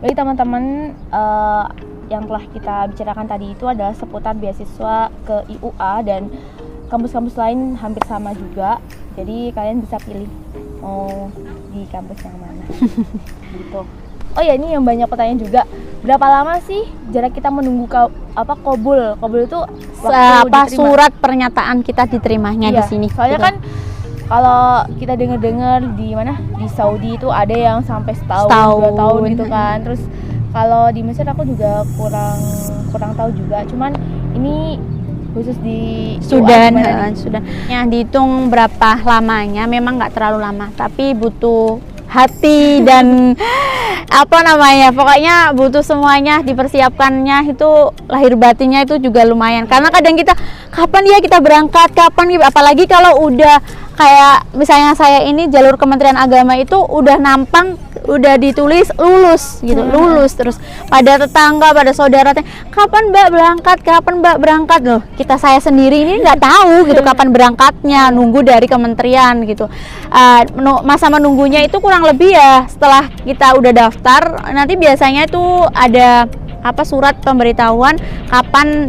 Bagi teman-teman, yang telah kita bicarakan tadi itu adalah seputar beasiswa ke IUA dan kampus-kampus lain hampir sama juga. Jadi kalian bisa pilih mau di kampus yang mana. Gitu. Oh ya, ini yang banyak pertanyaan juga. Berapa lama sih jarak kita menunggu Qabul? Qabul itu surat pernyataan kita diterimanya di sini. Soalnya gitu. kan kalau kita dengar di mana, di Saudi itu ada yang sampai setahun 2 tahun gitu kan. Terus kalau di Mesir aku juga kurang tahu juga. Cuman ini khusus di Sudan. Ya, dihitung berapa lamanya memang nggak terlalu lama, tapi butuh hati dan pokoknya butuh semuanya dipersiapkannya, itu lahir batinnya itu juga lumayan. Karena kadang kita kapan ya kita berangkat, apalagi kalau udah kayak misalnya saya ini jalur Kementerian Agama itu udah nampang, udah ditulis lulus gitu, lulus terus pada tetangga, pada saudara, kapan Mbak berangkat loh. Saya sendiri ini nggak tahu gitu kapan berangkatnya, nunggu dari kementerian gitu. Masa menunggunya itu kurang lebih ya setelah kita udah daftar, nanti biasanya itu ada surat pemberitahuan kapan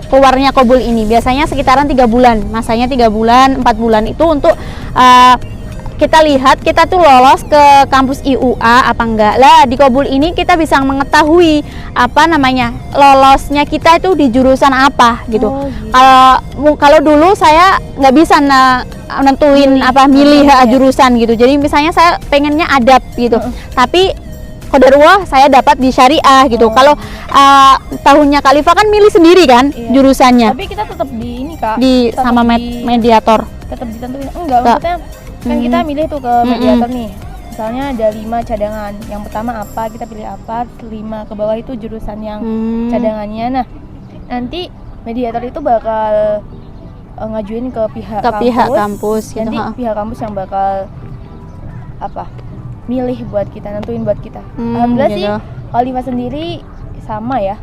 keluarnya Qabul ini. Biasanya sekitaran 3 bulan, masanya 3 bulan, 4 bulan itu untuk kita lihat kita tuh lolos ke kampus IUA apa enggak. Lah di Qabul ini kita bisa mengetahui lolosnya kita itu di jurusan apa gitu. Kalau dulu saya nggak bisa nentuin milih jurusan gitu. Jadi misalnya saya pengennya adab gitu. Tapi qadarullah saya dapat di syariah gitu. Kalau tahunnya Khalifah kan milih sendiri kan jurusannya. Tapi kita tetap di ini Kak. Sama mediator. Tetap ditentuin. Enggak, maksudnya kan kita milih tuh ke mediator nih. Misalnya ada 5 cadangan. Yang pertama apa, kita pilih apa, 5 ke bawah itu jurusan yang cadangannya. Nah, nanti mediator itu bakal ngajuin ke pihak kampus. Gitu. Nanti pihak kampus yang bakal milih buat kita, nentuin buat kita. Alhamdulillah gitu. Sih kalau Liva sendiri sama ya,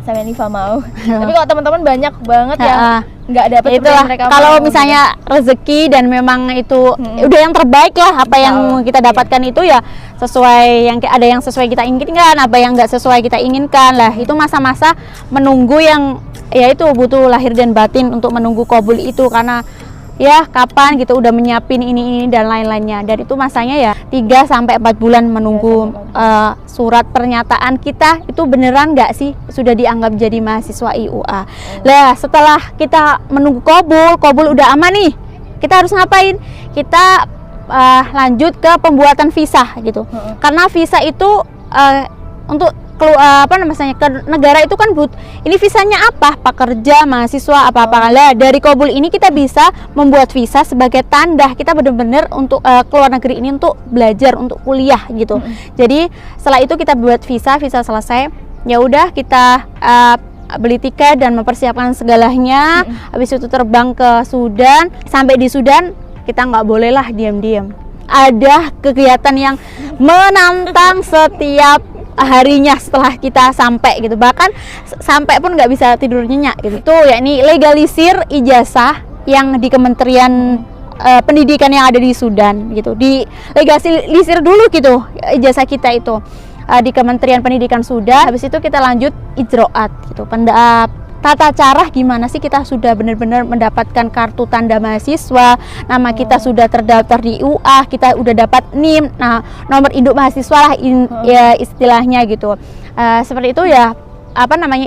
sama yang Liva mau. Tapi kalau teman-teman banyak banget yang nggak dapet itulah mereka kalau mau, misalnya rezeki dan memang itu udah yang terbaik lah, yang kita dapatkan itu ya sesuai, yang ada yang sesuai kita inginkan, apa yang nggak sesuai kita inginkan lah. Itu masa-masa menunggu yang ya itu butuh lahir dan batin untuk menunggu Qabul itu, karena ya kapan gitu udah menyiapin ini dan lain-lainnya. Dan itu masanya ya 3-4 bulan menunggu surat pernyataan kita itu beneran nggak sih sudah dianggap jadi mahasiswa IUA. Lah setelah kita menunggu Qabul udah aman nih, kita harus ngapain? Kita lanjut ke pembuatan visa gitu. Karena visa itu untuk ke negara itu kan ini visanya apa? Pekerja, mahasiswa, lah dari Qabul ini kita bisa membuat visa sebagai tanda kita benar-benar untuk keluar negeri ini untuk belajar, untuk kuliah gitu. Jadi setelah itu kita buat visa selesai, ya udah kita beli tiket dan mempersiapkan segalanya. Habis itu terbang ke Sudan. Sampai di Sudan kita nggak bolehlah diam-diam. Ada kegiatan yang menantang setiap harinya setelah kita sampai gitu, bahkan sampai pun nggak bisa tidur nyenyak gitu. Tuh yakni legalisir ijazah yang di Kementerian Pendidikan yang ada di Sudan gitu, di legalisir dulu gitu ijazah kita itu di Kementerian Pendidikan Sudan. Habis itu kita lanjut ijroat gitu, tata cara gimana sih kita sudah benar-benar mendapatkan kartu tanda mahasiswa, nama kita sudah terdaftar di IUA, kita udah dapat NIM, nomor induk mahasiswa lah ya istilahnya gitu. Seperti itu ya,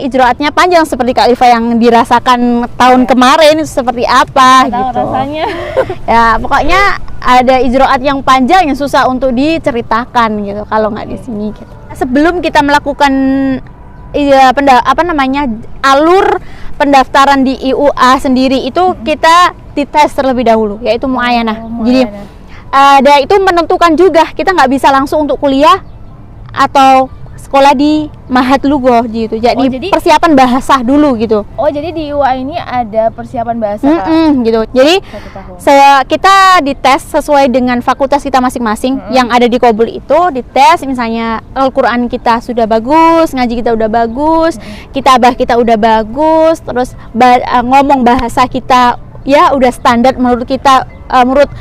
ijroatnya panjang seperti Kak Liva yang dirasakan tahun kemarin itu seperti apa gitu. Rasanya. Ya pokoknya ada ijroat yang panjang yang susah untuk diceritakan gitu kalau nggak di sini gitu. Sebelum kita melakukan alur pendaftaran di IUA sendiri itu kita dites terlebih dahulu, yaitu muayanah. Jadi itu menentukan juga kita nggak bisa langsung untuk kuliah atau sekolah di Mahat Lugoh gitu. Jadi persiapan bahasa dulu gitu. Oh, jadi di IUA ini ada persiapan bahasa gitu. Jadi kita dites sesuai dengan fakultas kita masing-masing yang ada di Qabul itu. Dites misalnya Al-Qur'an kita sudah bagus, ngaji kita udah bagus, kitabah kita udah bagus, terus ngomong bahasa kita ya udah standar menurut kita, menurut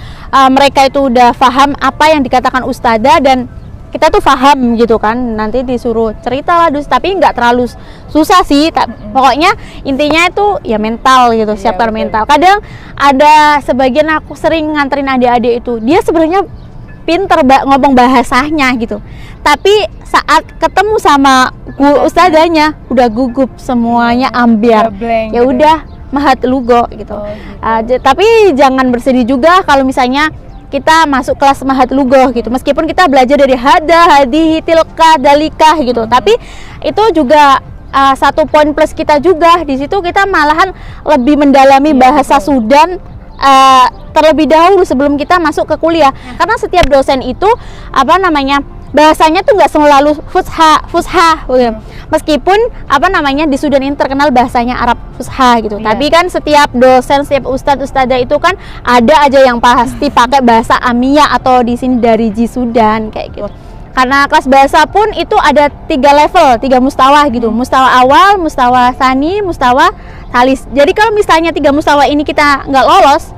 mereka itu udah paham apa yang dikatakan ustadzah, dan kita tuh paham gitu kan, nanti disuruh cerita lah tapi nggak terlalu susah sih, pokoknya intinya itu ya mental gitu, siapkan mental. Kadang ada sebagian aku sering nganterin adik-adik itu, dia sebenarnya pinter ngomong bahasanya gitu, tapi saat ketemu sama ustadzanya udah gugup semuanya, ambiar, ya udah mahat lugo gitu. Tapi jangan bersedih juga kalau misalnya kita masuk kelas mahat lugo gitu, meskipun kita belajar dari hada, hadi, tilka, dalika gitu, tapi itu juga satu poin plus kita juga. Di situ kita malahan lebih mendalami bahasa Sudan terlebih dahulu sebelum kita masuk ke kuliah, karena setiap dosen itu bahasanya tuh nggak selalu fusha gitu. Meskipun di Sudan ini terkenal bahasanya Arab fusha gitu, tapi kan setiap dosen, setiap ustadzah itu kan ada aja yang pasti pakai bahasa Amiyah atau di sini dari Ji Sudan kayak gitu. Karena kelas bahasa pun itu ada 3 level, 3 mustawa gitu, mustawa awal, mustawa tsani, mustawa thalis. Jadi kalau misalnya 3 mustawa ini kita nggak lolos,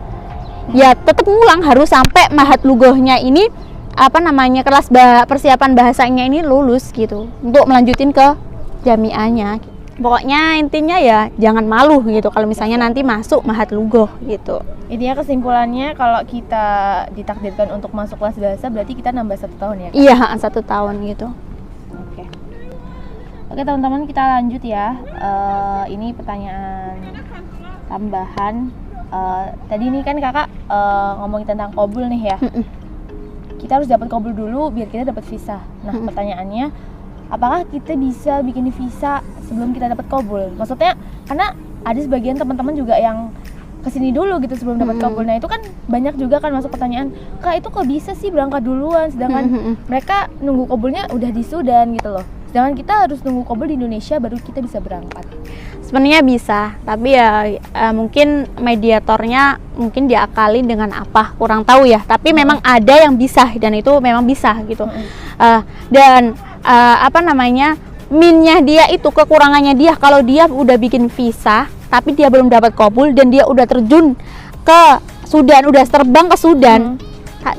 ya tetap ngulang, harus sampai mahat lugohnya ini kelas persiapan bahasanya ini lulus gitu untuk melanjutin ke jamiahnya. Pokoknya intinya ya jangan malu gitu kalau misalnya nanti masuk mahat lugoh gitu. Intinya kesimpulannya kalau kita ditakdirkan untuk masuk kelas bahasa berarti kita nambah 1 tahun ya? Iya, 1 tahun gitu. Oke teman-teman, kita lanjut ya. Ini pertanyaan tambahan. Tadi ini kan kakak ngomongin tentang qabul nih ya. Kita harus dapat qabul dulu biar kita dapat visa. Nah, pertanyaannya, apakah kita bisa bikin visa sebelum kita dapat qabul? Maksudnya karena ada sebagian teman-teman juga yang kesini dulu gitu sebelum dapat qabul. Nah, itu kan banyak juga kan masuk pertanyaan, Kak itu kok bisa sih berangkat duluan sedangkan mereka nunggu qabulnya udah di Sudan gitu loh. Sedangkan kita harus nunggu qabul di Indonesia baru kita bisa berangkat. Sebenarnya bisa, tapi ya mungkin mediatornya mungkin diakali dengan apa, kurang tahu ya. Tapi memang ada yang bisa dan itu memang bisa gitu. Minnya dia itu, kekurangannya dia kalau dia udah bikin visa tapi dia belum dapat qabul dan dia udah terjun ke Sudan, udah terbang ke Sudan,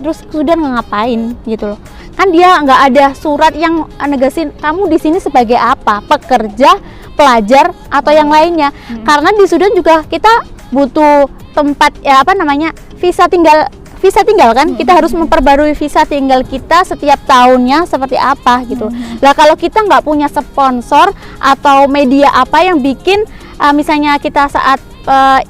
terus Sudan ngapain gitu loh. Kan dia nggak ada surat yang negasin kamu di sini sebagai apa, pekerja, pelajar atau yang lainnya. Karena di Sudan juga kita butuh tempat visa tinggal kan. Kita harus memperbarui visa tinggal kita setiap tahunnya seperti apa gitu. Lah kalau kita nggak punya sponsor atau media apa yang bikin misalnya kita saat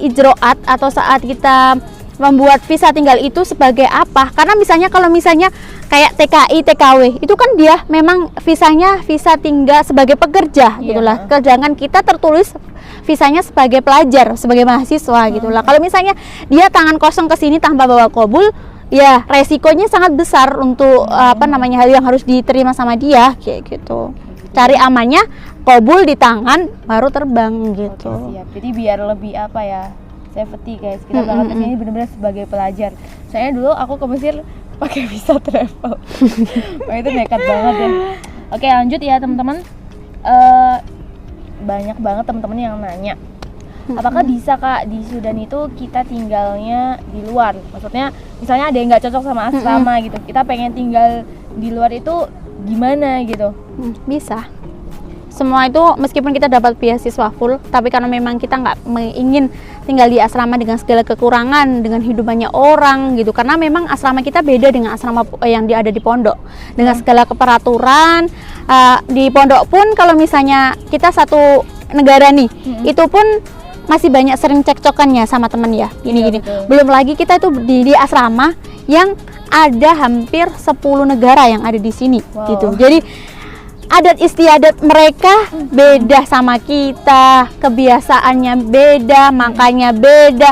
ijroat atau saat kita membuat visa tinggal itu sebagai apa, karena misalnya kalau misalnya kayak TKI, TKW itu kan dia memang visanya visa tinggal sebagai pekerja gitulah, sedangkan kita tertulis visanya sebagai pelajar, sebagai mahasiswa gitulah. Kalau misalnya dia tangan kosong ke sini tanpa bawa qabul, ya resikonya sangat besar untuk hal yang harus diterima sama dia kayak gitu. Cari amannya qabul di tangan baru terbang gitu. Oke, siap. Jadi biar lebih safety guys, kita berangkat ke sini benar-benar sebagai pelajar. Soalnya dulu aku ke Mesir pakai visa travel. Wah, itu nekat banget ya. Oke, lanjut ya teman-teman. Banyak banget teman-teman yang nanya, apakah bisa Kak di Sudan itu kita tinggalnya di luar? Maksudnya misalnya ada yang nggak cocok sama asrama gitu, kita pengen tinggal di luar itu gimana gitu? Bisa. Semua itu meskipun kita dapat beasiswa full, tapi karena memang kita nggak ingin tinggal di asrama dengan segala kekurangan, dengan hidupannya orang gitu, karena memang asrama kita beda dengan asrama yang ada di pondok, dengan segala keperaturan. Di pondok pun kalau misalnya kita satu negara nih, itu pun masih banyak sering cekcokannya sama temen ya, gini-gini. Belum lagi kita itu di asrama yang ada hampir 10 negara yang ada di sini gitu. Jadi adat istiadat mereka beda sama kita, kebiasaannya beda, makannya beda,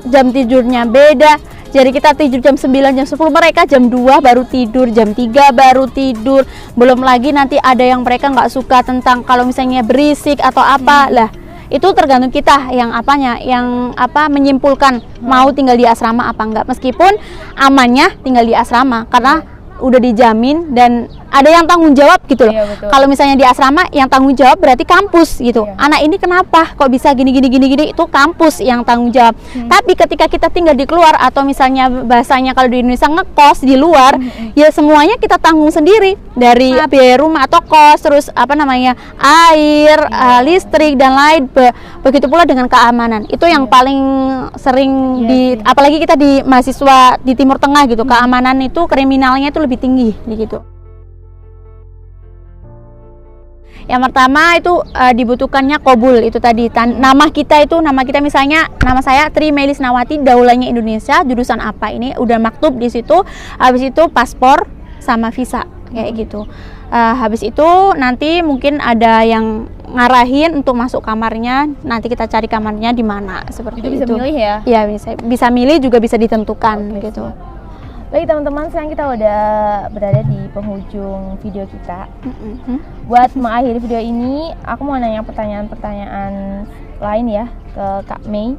jam tidurnya beda. Jadi kita tidur jam 9, jam 10, mereka jam 2 baru tidur, jam 3 baru tidur. Belum lagi nanti ada yang mereka nggak suka tentang kalau misalnya berisik atau apa lah. Itu tergantung kita yang menyimpulkan mau tinggal di asrama apa enggak. Meskipun amannya tinggal di asrama karena udah dijamin dan ada yang tanggung jawab gitu loh. Iya, betul. Kalau misalnya di asrama yang tanggung jawab berarti kampus gitu. Iya. Anak ini kenapa kok bisa gini itu kampus yang tanggung jawab. Tapi ketika kita tinggal di keluar atau misalnya bahasanya kalau di Indonesia ngekos di luar, ya semuanya kita tanggung sendiri, dari biaya rumah atau kos, terus apa namanya air, listrik dan lain. Begitu pula dengan keamanan. Itu yang paling sering apalagi kita di mahasiswa di Timur Tengah gitu, keamanan itu kriminalnya itu lebih tinggi gitu. Yang pertama itu dibutuhkannya qabul itu tadi. Nama kita misalnya nama saya Tri Melisnawati, Daulahnya Indonesia, jurusan apa ini udah maktub di situ. Habis itu paspor sama visa kayak gitu. Habis itu nanti mungkin ada yang ngarahin untuk masuk kamarnya. Nanti kita cari kamarnya di mana seperti itu. Bisa milih ya? Iya, bisa milih juga bisa ditentukan gitu. Siap. Baik teman-teman, sekarang kita udah berada di penghujung video kita. Buat mengakhiri video ini, aku mau nanya pertanyaan-pertanyaan lain ya ke Kak Mei.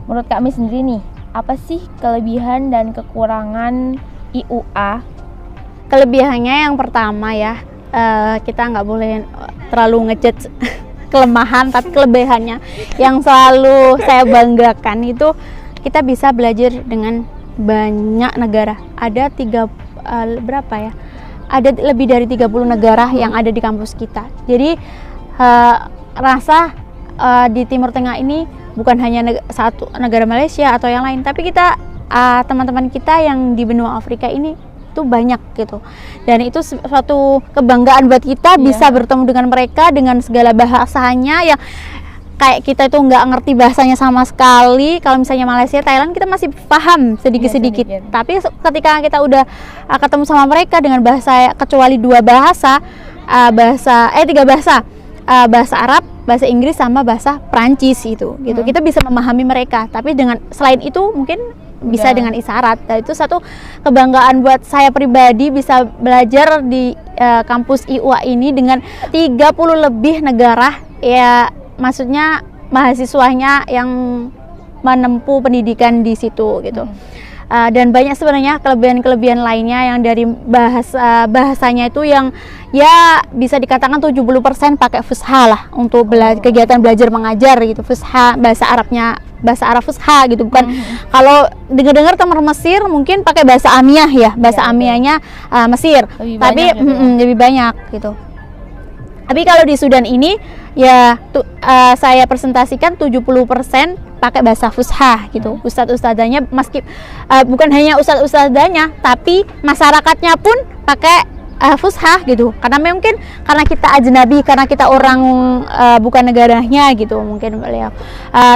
Menurut Kak Mei sendiri nih, apa sih kelebihan dan kekurangan IUA? Kelebihannya yang pertama ya, kita nggak boleh terlalu ngejudge kelemahan, tapi kelebihannya yang selalu saya banggakan itu kita bisa belajar dengan banyak negara. Ada berapa ya? Ada lebih dari 30 negara yang ada di kampus kita. Jadi rasa di Timur Tengah ini bukan hanya satu negara Malaysia atau yang lain, tapi kita teman-teman kita yang di benua Afrika ini itu banyak gitu. Dan itu suatu kebanggaan buat kita bisa bertemu dengan mereka dengan segala bahasanya yang kayak kita itu nggak ngerti bahasanya sama sekali. Kalau misalnya Malaysia, Thailand kita masih paham sedikit-sedikit. Tapi ketika kita udah ketemu sama mereka dengan bahasa kecuali tiga bahasa, bahasa Arab, bahasa Inggris sama bahasa Prancis gitu. Kita bisa memahami mereka. Tapi dengan selain itu mungkin bisa dengan isyarat. Nah, itu satu kebanggaan buat saya pribadi bisa belajar di kampus IUA ini dengan 30 lebih negara ya. Maksudnya mahasiswanya yang menempuh pendidikan di situ gitu. Dan banyak sebenarnya kelebihan-kelebihan lainnya yang dari bahasanya itu yang ya bisa dikatakan 70% pakai Fusha lah untuk kegiatan belajar mengajar gitu. Fusha bahasa Arab Fusha gitu, bukan kalau dengar teman Mesir mungkin pakai bahasa Amiyah ya, bahasa Amiyahnya Mesir. Tapi lebih banyak gitu. Tapi kalau di Sudan ini ya saya presentasikan 70% pakai bahasa Fusha gitu. Ustadz-ustadzanya bukan hanya ustadz-ustadzanya, tapi masyarakatnya pun pakai Fusha gitu. Karena mungkin karena kita ajnabi, karena kita orang bukan negaranya gitu mungkin beliau.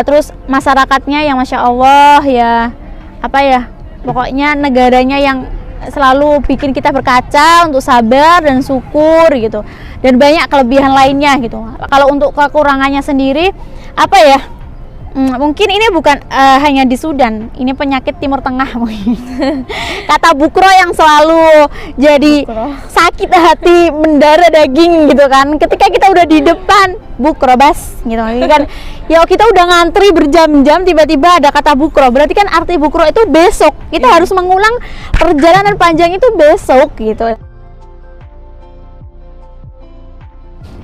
Terus masyarakatnya yang Masya Allah ya pokoknya negaranya yang selalu bikin kita berkaca untuk sabar dan syukur gitu, dan banyak kelebihan lainnya gitu. Kalau untuk kekurangannya sendiri mungkin ini bukan hanya di Sudan, ini penyakit Timur Tengah mungkin. Kata bukro yang selalu jadi sakit hati, mendarah daging gitu kan. Ketika kita udah di depan bukro bas gitu kan. Ya kita udah ngantri berjam-jam, tiba-tiba ada kata bukro. Berarti kan arti bukro itu besok. Kita harus mengulang perjalanan panjang itu besok gitu.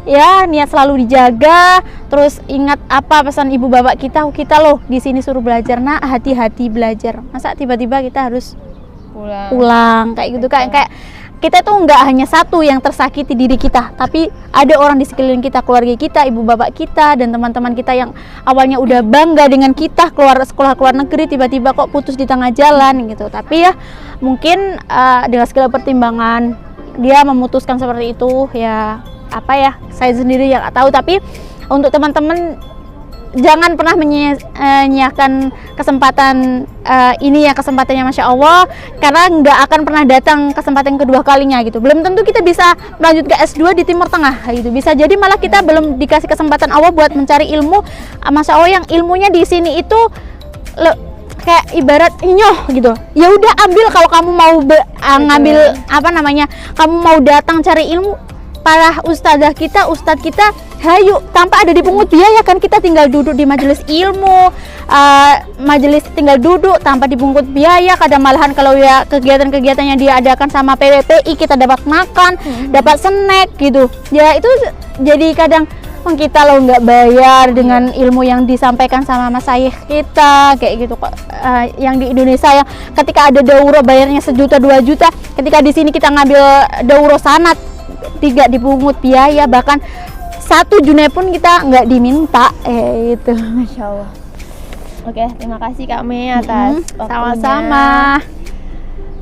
Ya, niat selalu dijaga. Terus ingat apa pesan ibu bapak kita loh di sini suruh belajar, nak, hati-hati belajar. Masa tiba-tiba kita harus pulang kayak gitu, kayak kita tuh nggak hanya satu yang tersakiti diri kita, tapi ada orang di sekeliling kita, keluarga kita, ibu bapak kita, dan teman-teman kita yang awalnya udah bangga dengan kita keluar sekolah keluar negeri, tiba-tiba kok putus di tengah jalan gitu. Tapi ya mungkin dengan segala pertimbangan dia memutuskan seperti itu ya. Saya sendiri yang nggak tahu. Tapi untuk teman-teman jangan pernah menyia-nyiakan kesempatan ini ya, kesempatannya Masya Allah, karena nggak akan pernah datang kesempatan kedua kalinya gitu. Belum tentu kita bisa melanjut ke S2 di Timur Tengah gitu. Bisa jadi malah kita belum dikasih kesempatan Allah buat mencari ilmu. Masya Allah, yang ilmunya di sini itu kayak ibarat nyoh gitu. Ya udah ambil, kalau kamu mau ngambil kamu mau datang cari ilmu, para ustadzah kita, ustadz kita, hayu tanpa ada dipungut biaya kan, kita tinggal duduk di majelis ilmu, majelis tinggal duduk tanpa dipungut biaya. Kadang malahan kalau ya kegiatan-kegiatan yang diadakan sama PWPI kita dapat makan, dapat snack gitu. Ya itu jadi kadang kita lo nggak bayar dengan ilmu yang disampaikan sama masyayikh kita kayak gitu kok. Yang di Indonesia yang ketika ada daurah bayarnya 1 juta 2 juta, ketika di sini kita ngambil daurah sanad tidak dipungut biaya, bahkan 1 junai pun kita nggak diminta itu. Masya Allah. Oke, terima kasih Kak Mei atas waktunya. Sama-sama.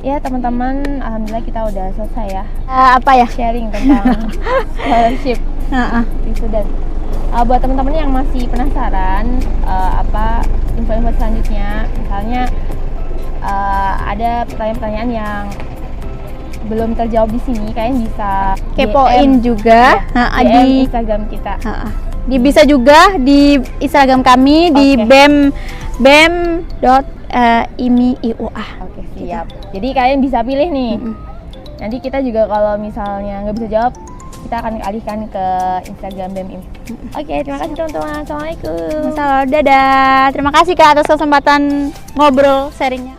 Ya teman-teman, alhamdulillah kita udah selesai ya apa ya sharing tentang scholarship itu. Dan buat teman-teman yang masih penasaran apa info-info selanjutnya, misalnya ada pertanyaan-pertanyaan yang belum terjawab di sini, kalian bisa kepoin DM, juga ya, DM di Instagram kita. bisa juga di Instagram kami di bem.imi.iua. Oke, siap. Jadi kalian bisa pilih nih. Nanti kita juga kalau misalnya nggak bisa jawab, kita akan alihkan ke Instagram BEM. Oke, terima kasih teman-teman. Assalamualaikum. Dadah. Terima kasih Kak atas kesempatan ngobrol sharingnya.